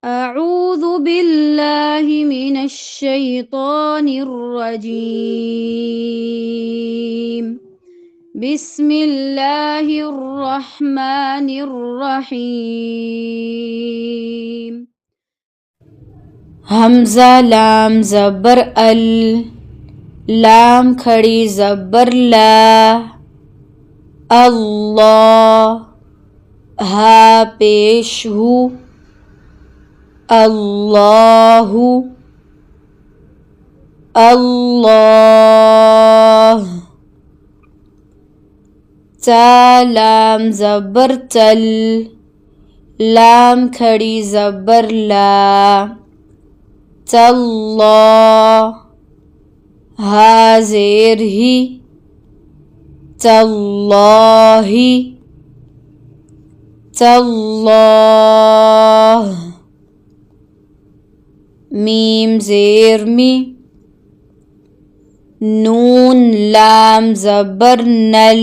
أعوذ بالله من الشيطان الرجيم. بسم الله الرحمن الرحيم. हमजा लाम ज़बर अल, लाम खड़ी ज़बर ला, अल्लाह हा पेश हु, अल्लाहु अल्लाह। ता लाम ज़बर तल, लाम खड़ी ज़बर ला, तल्लाह हा ज़ेर ही, तल्लाही तल्लाह। मीम ज़ेर मी, नून लाम ज़बर नल,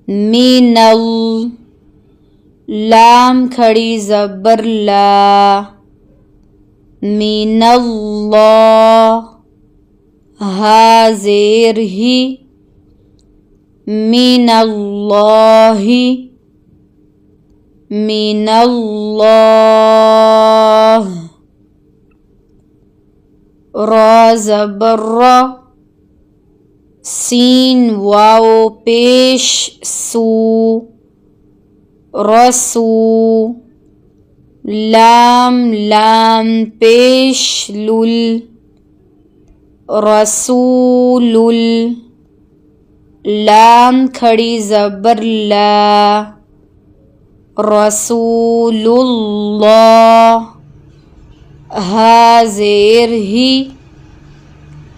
मीनल लाम खड़ी ज़बर ला, मीनल्लाह हा ज़ेर ही, मीनल्लाही मीनल्लाह। रा ज़बर रा, सीन वाओ पेश सू, रसू लाम लाम पेश लुल, रसूलुल लाम खड़ी ज़बर ला, रसूलुल्लाह हा ज़ेर ही,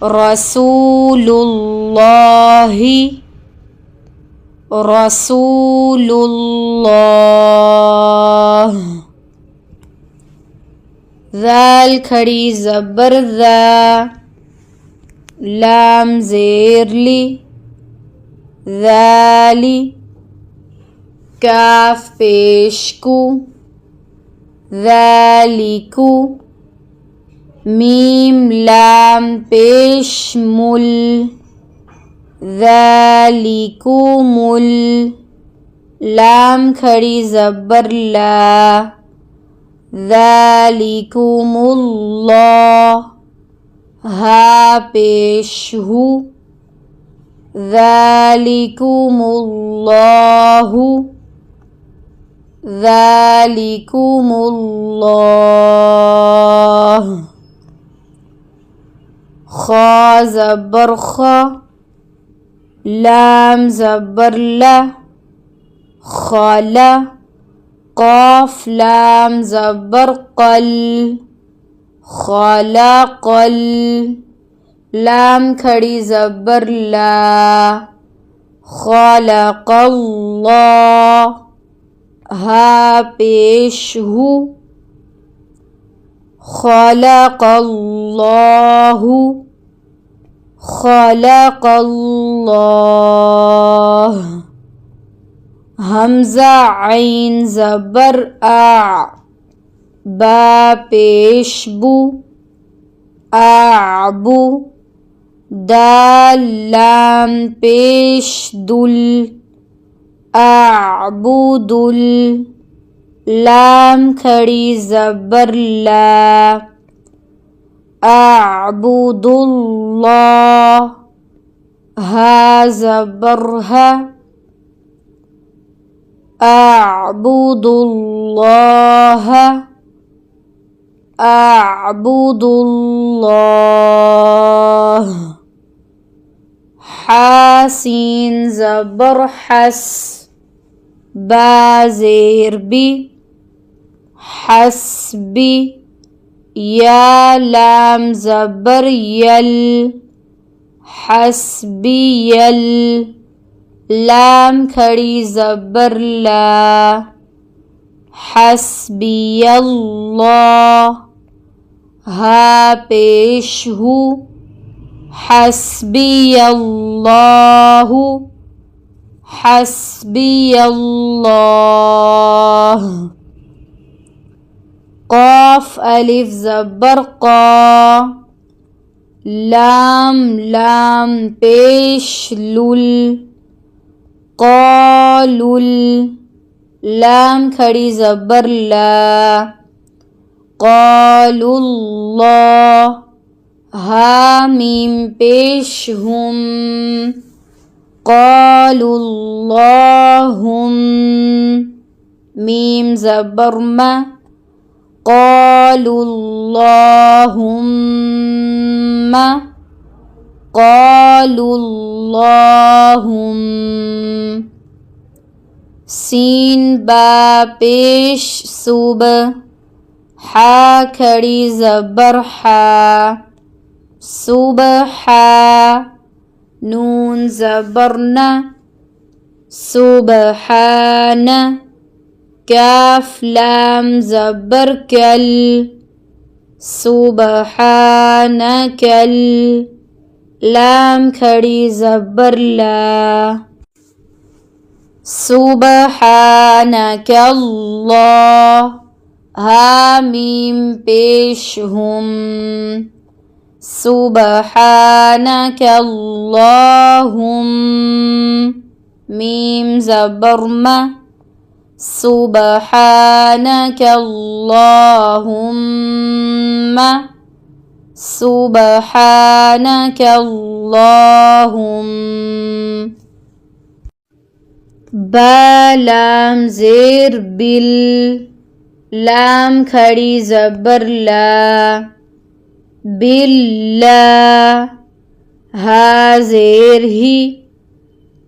रसूलुल्लाही रसूलुल्लाह। ज़ाल खड़ी ज़बर ज़ा, लाम ज़ेर ली, ज़ाली काफ पेश कु, ज़ालिकु मीम लाम पेश मुल, ज़ालिकुमुल लाम खड़ी ज़बर ला, ज़ालिकुमुल्लाह हा पेश हु, ज़ालिकुमुल्लाहु ज़ालिकुमुल्लाह। खा ज़बर खा, लाम ज़बर ला, खाला क़ाफ लाम ज़बर क़ल, ख़लक़ल लाम खड़ी ज़बर ला, ख़लक़ल्लाह हा पेश हु, ख़लक़ल्लाहु ख़लक़ल्लाह। हमज़ा ऐन ज़बर आ, बा पेश बु, आबु दाल लाम पेश दुल, आबुदुल लाम खड़ी ज़बर ला, आबुदुल्लाह हा ज़बर हा, अअबुदुल्लाह अअबुदुल्लाह। हासीन ज़बर हस, बा ज़ेर बी, हस्बी या लाम ज़बर यल, हस्बियल लाम खड़ी ज़बर ला, हस्बियल्लाह हा पेश हु, हस्बियल्लाहु हस्बियल्लाह। قاف ألف زبر قا لام لام پیش لل قالل لام کھڑی زبر لا قالوا الله ها میم پیش هم قالوا اللهم میم زبر ما قالوا اللهم قالوا اللهم سین با پیش صوب حا کھڑی زبر حا صبحا نون زبر ن سبحان کاف لام زبر کل سبحانک لام کھڑی زبر لا سبحانک اللہ ہا میم پیش ہم سبحانک اللہم میم زبر ما سبحانک اللہم سبحانک اللہم با لام زیر بل لام کھڑی زبر لا باللہ ہا زیر ہی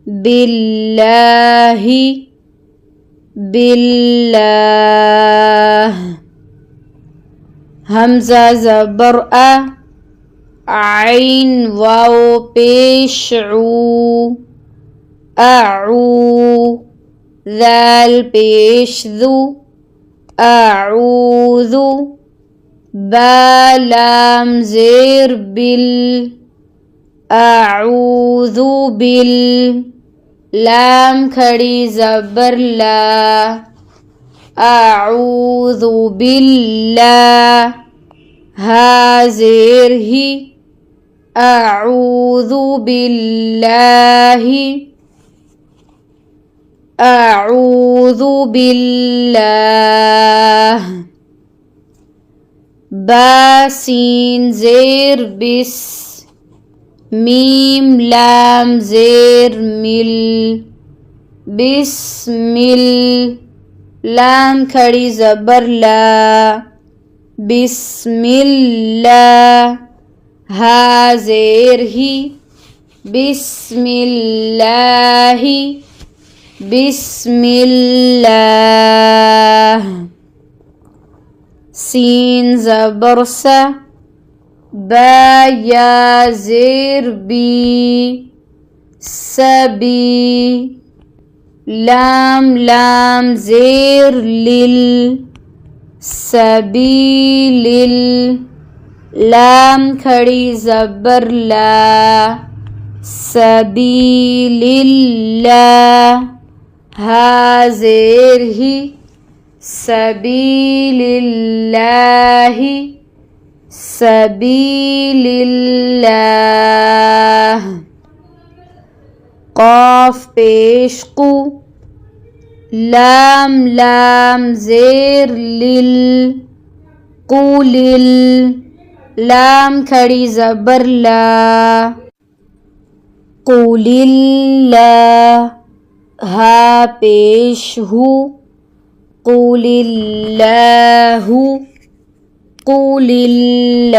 باللہ باللہ حمزہ زبر عین واو پیش عو اعو ذال پیش ذو اعوذ با لام زیر بل اعوذ بل لام کھڑی زبر لا اعوذ باللہ ہا زیر ہی اعوذ باللہ اعوذ باللہ با سین زیر بس میم لام زیر مل بسمل لام کھڑی زبر لا بسم اللہ ہا زیر ہی بسم اللہ بسم اللہ سین زبر سا با یا زیر بی سبی لام لام زیر لل سبیل لام کھڑی زبر لا سبیل اللہ ہا زیر ہی سبیل اللہ سبیل اللہ قاف پیش قو لام لام زیر لل قولل لام کھڑی زبر لا قوللہ ہا پیش ہو قوللہ قوللہ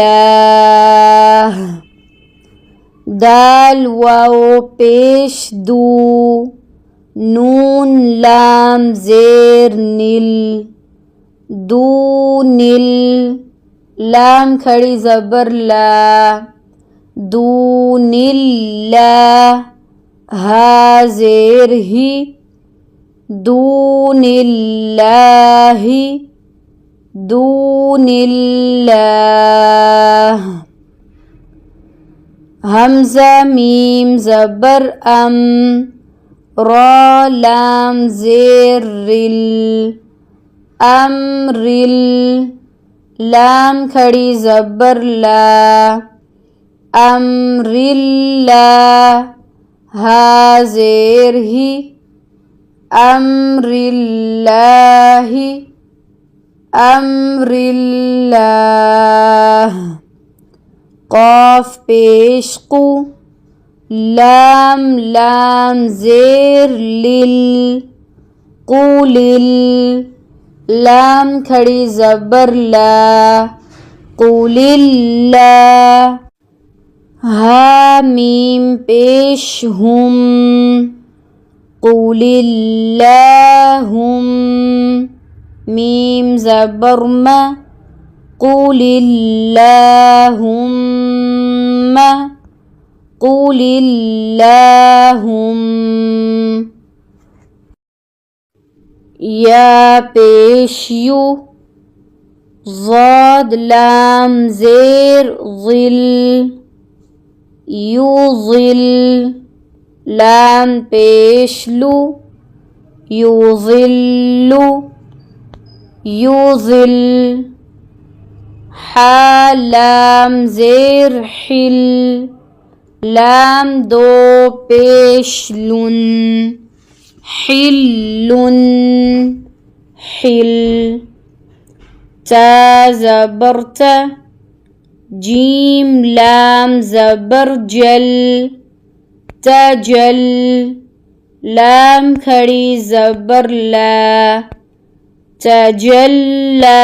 دال واو پیش دو نون لام زیر نل دو نل لام کھڑی زبر لا دون اللہ ہا زیر ہی دون اللہ دون اللہ حمزہ میم زبر ام را لام زیر رل امرل लाम खड़ी ज़बर ला, अम्रिल्ला, हा ज़ेर ही, अम्रिल्लाहि, अम्रिल्लाह। क़ाफ पेश क़ु, लाम लाम ज़ेर लिल, क़ुलिल, लाम खड़ी ज़बर ला, क़ुलिल्ला। हा मीम पेश हुम, क़ुलिल्लाहुम, मीम ज़बर मा, क़ुलिल्लाहुम्मा, क़ुलिल्लाहुम। या पेश यू, ज़ाद लाम ज़ेर ज़िल, युज़िल, लाम पेश लू, युज़िल्लु, युज़िल। हा लाम ज़ेर हिल, लाम दो पेश लुन, हिल्लुन, हिल। ता ज़बर ता, जीम लाम ज़बर जल, तजल, लाम खड़ी ज़बर ला, तजल्ला,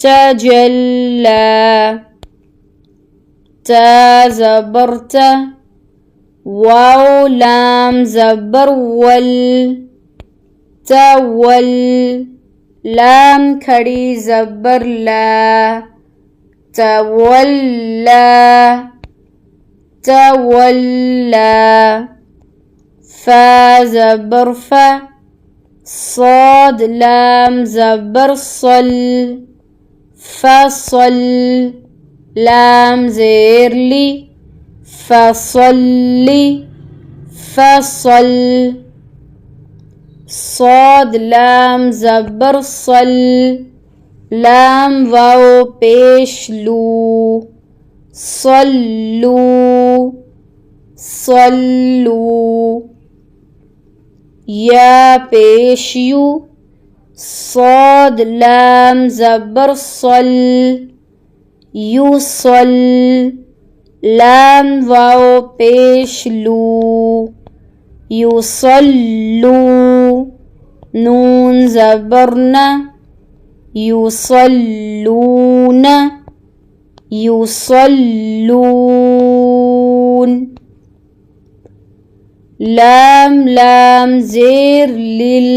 तजल्ला। ता ज़बर ता, वाव लाम ज़बर वल, तवल, लाम खड़ी ज़बर ला, तवल्ला, तवल्ला। फा ज़बर फा, صاد लाम ज़बर सल, फसल, लाम ज़ेर ली, फसल्ली, फसल। صاد लाम ज़बर सल, लाम वाव पेश लू, सल्लू, सल्लू। या पेश यू, صاد लाम ज़बर सल, युसल, लाम वाव पेश लू, युसल्लू, नून ज़बर न, युसल्लून, युसल्लून। लाम लाम ज़ेर लिल,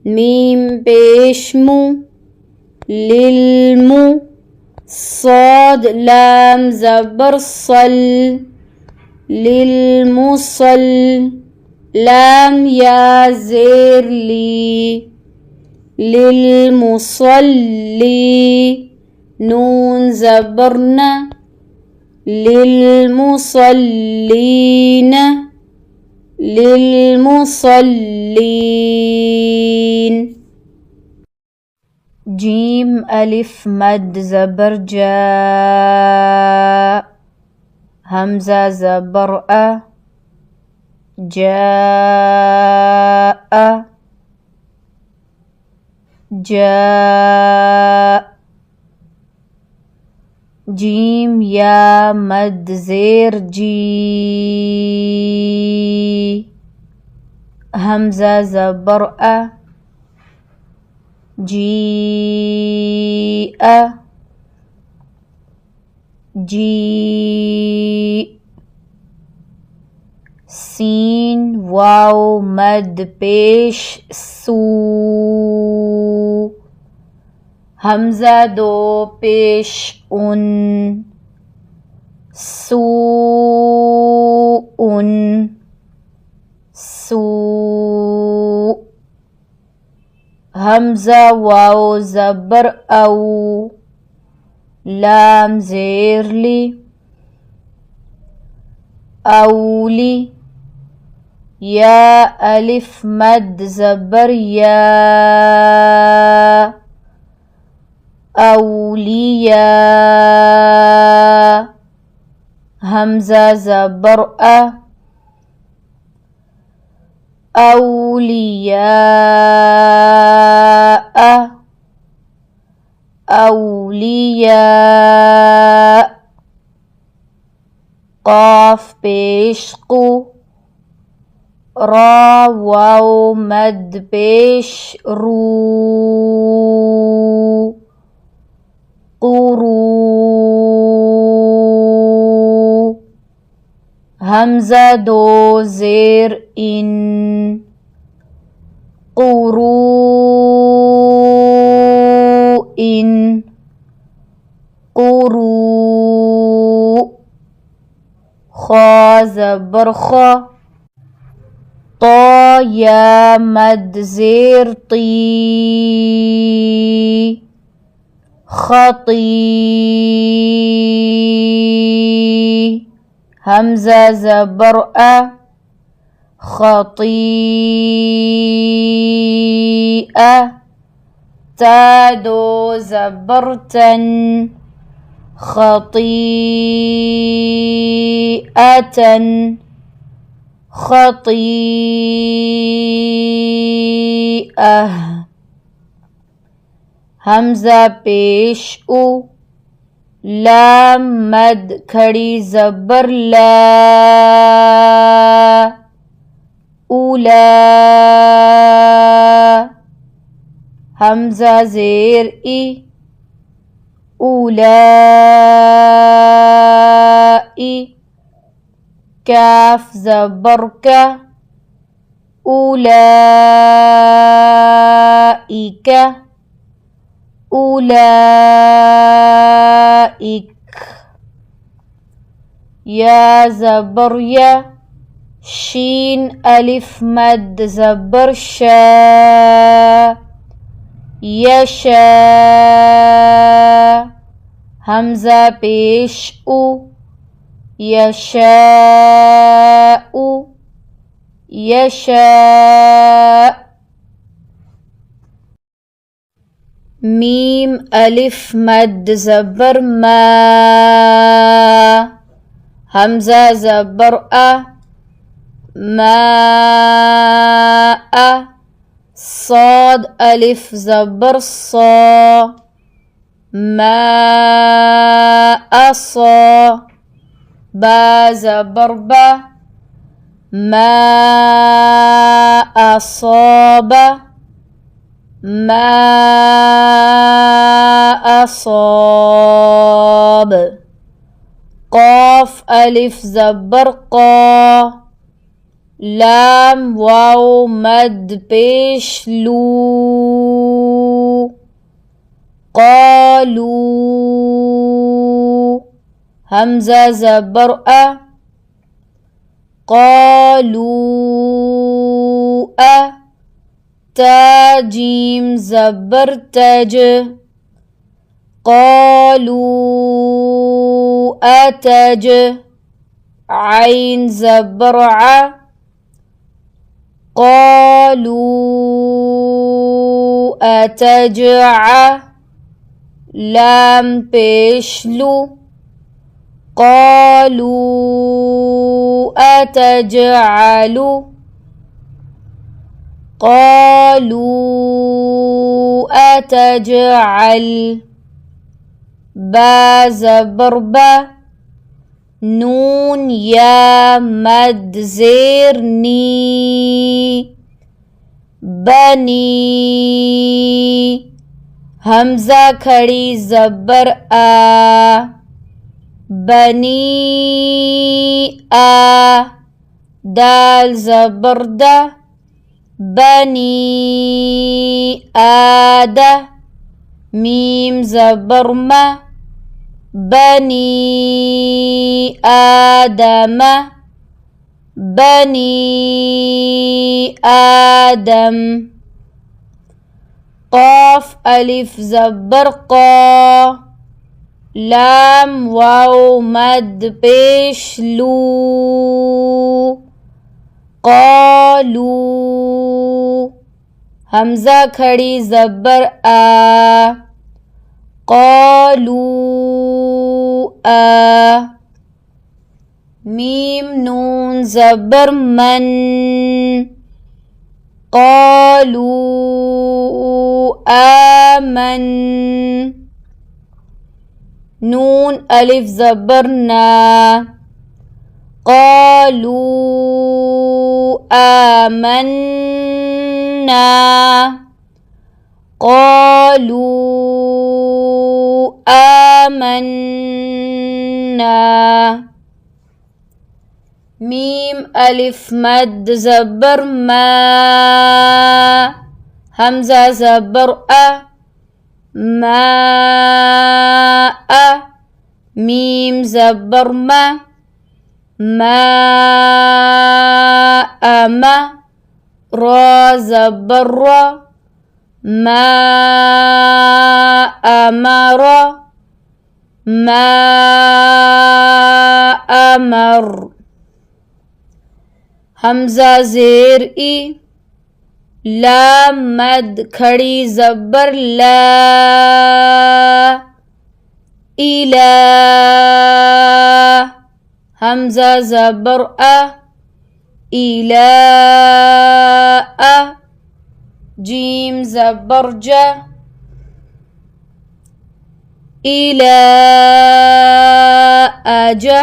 मीम पेश मु, लिल्मु। صاد लाम ज़बर सल, लिल्मुसल, लाम या ज़ेर ली, लिल्मुसल्ली, नून ज़बर न, लिल्मुसल्लीन, लिल्मुसल्लीन। जीम अलिफ मद ज़बर जा, हमज़ा ज़बर अ, जाअ, जाअ। जीम या मद ज़ेर जी, हमज़ा ज़बर अ, जीअ, जी। सीन वाव मद पेश सू, हमज़ा दो पेश उन, सूउन, सू। हमज़ा वाव ज़बर औ, लाम ज़ेर ली, औली। या अलिफ मद ज़बर या, أولياء همزة زبر أولياء أولياء قاف پیش قو را واو مد پیش رو قرو همزة دو زیر این قرو این قرو خا زبر خا طا یا مد زیر طی خطی همزة زبر خطيئة تا دو زبرتن خطيئة خطيئة همزة پیش او لام مد کھڑی زبر لا اولا همزة زیر ای اولائی کاف زبر کا اولئک أولئك يا زبر يا شين ألف مد زبر شا يشا همزة پیش او يشاء يشاء ميم ألف مد زبر ما همزة زبر ماء صاد ألف زبر صا ماء صا با زبر با ما أصاب ما أصاب قاف ألف زبر قا لام واو مد پیش لو قالوا همزة زبر قالوا تا جيم زبر تج قالوا أتج عين زبر ع قالوا أتجع لام پیشلو قالوا أتجعل قالوا أتجعل با زبر با نون یا مد زیر نی بنی همزہ کھڑی زبر آ بنی آ دال زبر دا بنی آد میم زبر ما بني آدم بني آدم قاف ألف زبر قا لام واو مد پیش لو قالوا همزہ کھڑی زبر آ قالوا ميم نون زبر من قالوا آمن نون ألف زبرنا قالوا آمنا قالوا آمنا ميم ألف مد زبر ما همزة زبر ماء ميم زبر ما ما را زبر را ما أمر ما أمر हमजा जेर ई लाम मद खड़ी जबर ला इला हमजा जबर इला जीम जबर जा इला आजा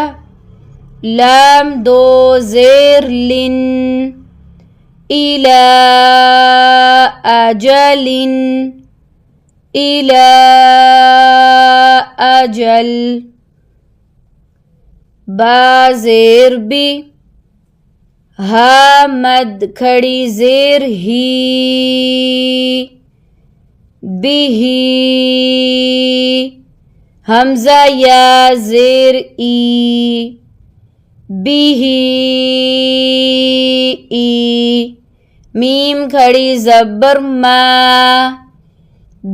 लाम दो जेर लिन इला अजलिन इला अजल बा जेर बी हा मद खड़ी जेर ही बिही हमजा या जेर ई बिही ई मीम खड़ी जबर मा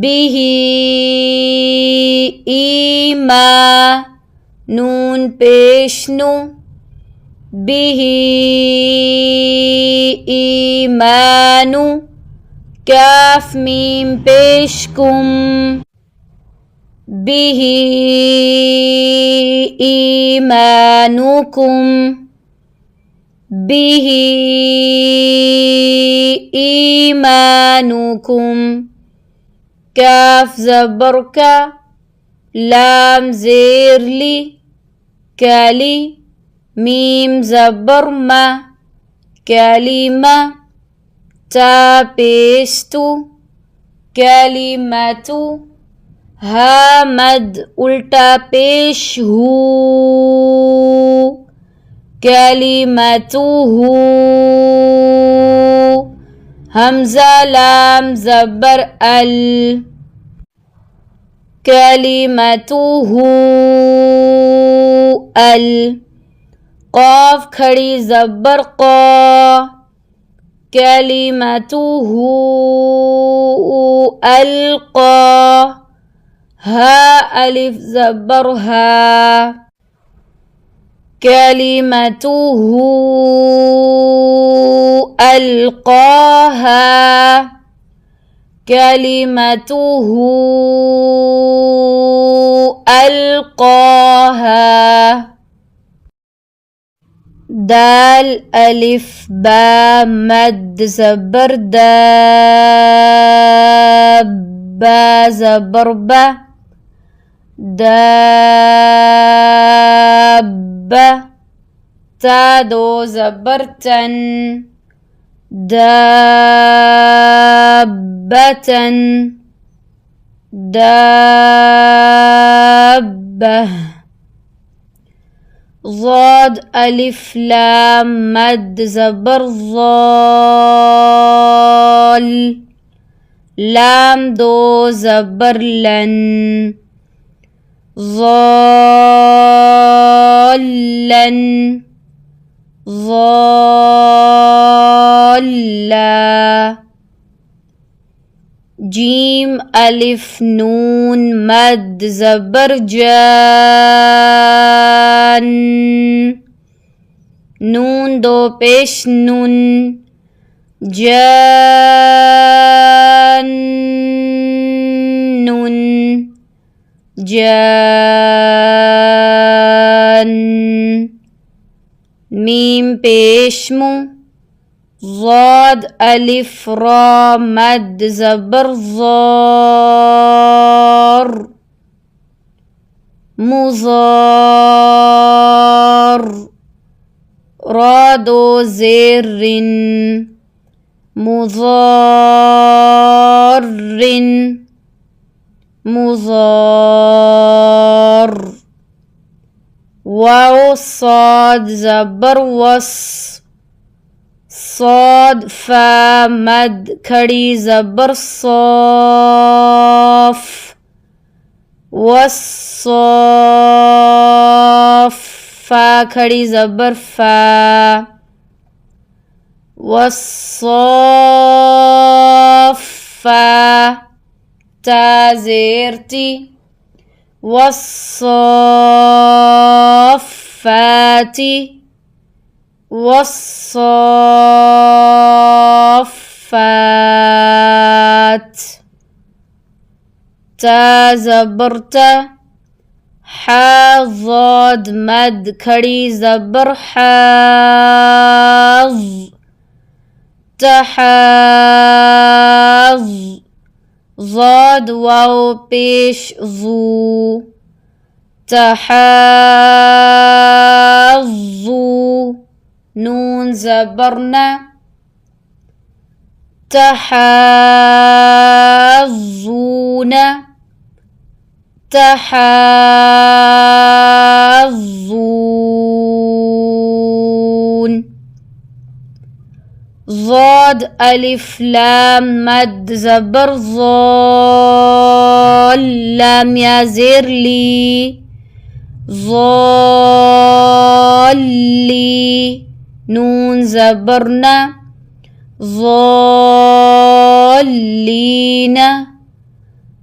बिही ईमा नून पेश नु बिही ईमानु काफ मीम पेश कुम बिही ईमानुकुम बिही ईमानुकुम काफ ज़बर का लाम ज़ेर ली काली मीम ज़बर मा कालिमा ता पेस्तु कालिमतु हा मद उल्टा पेश हू कलिमतुहु हमजा लाम ज़बर अल कलिमतुहु अल क़ाफ खड़ी ज़बर क़ा कलिमतुहु अलक़ा हा अलिफ ज़बर हा कलिमतुहु अलक़ाहा कलिमतुहु अलक़ाहा दाल अलिफ बा मद ज़बर दा बा ज़बर बा दाब्बा ता दो ज़बर तन दाब्बतन दाब्बा ज़ाद अलिफ लाम मद ज़बर ज़ाल लाम दो ज़बर लन ज़ालन ज़ाला जीम अलिफ नून मद ज़बर जान नून दो पेश नून जान नून جان ميم بيشمو ضاد ألف را مد زبر ضار مضار رادو زر مضار مضار واو صاد زبر وص صاد فا مد کھڑی زبر صاف والصاف فا کھڑی زبر فا والصافا تا زیر تی والصافات والصافات تا زبرت حا ضاد مد کھڑی زبر حاض تحاض ضاد واو پیش ضو تحاضو نون زبرنا تحاضون تحاضون ضاد ألف لام مد زبر ضال لام يا زير لي ضالي نون زبرنا ضالين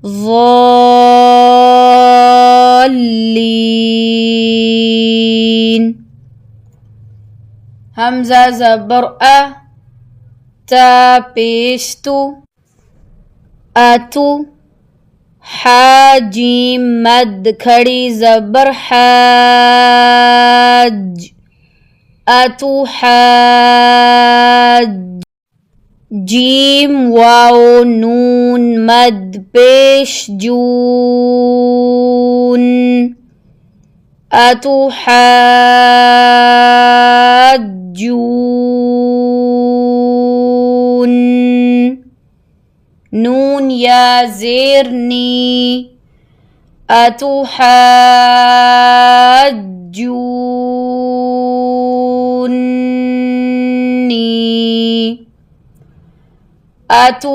ضالين همزة زبر تا پیشتو اتو حاجیم مد کھڑی زبر حاج اتو حاج جیم واو نون مد پیش جون اتو حاجون نون يا زيرني أتحاجوني أتحاجوني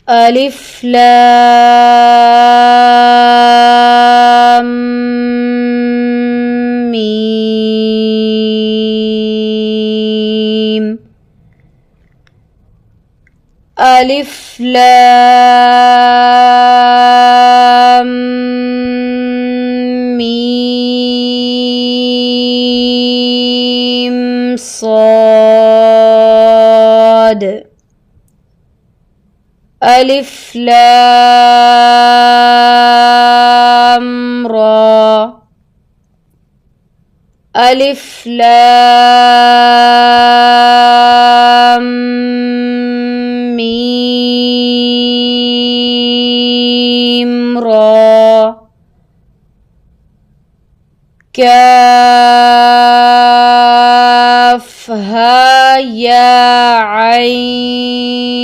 ألف لام ميم ألف لام ميم صاد ألف لام را ألف لام ميم را كاف ها يا عين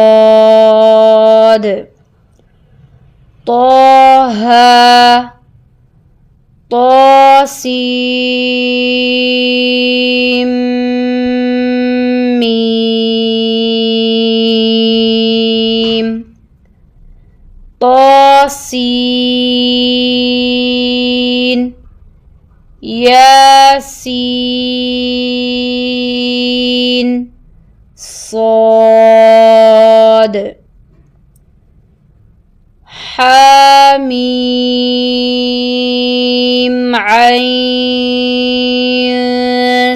صاد طه طاسيم ميم طاسين ياسين صاد حاميم عين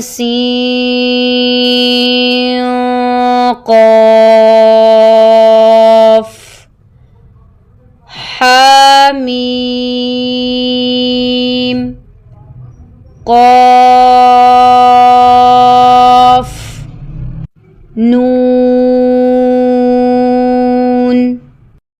سين قاف حاميم قاف نون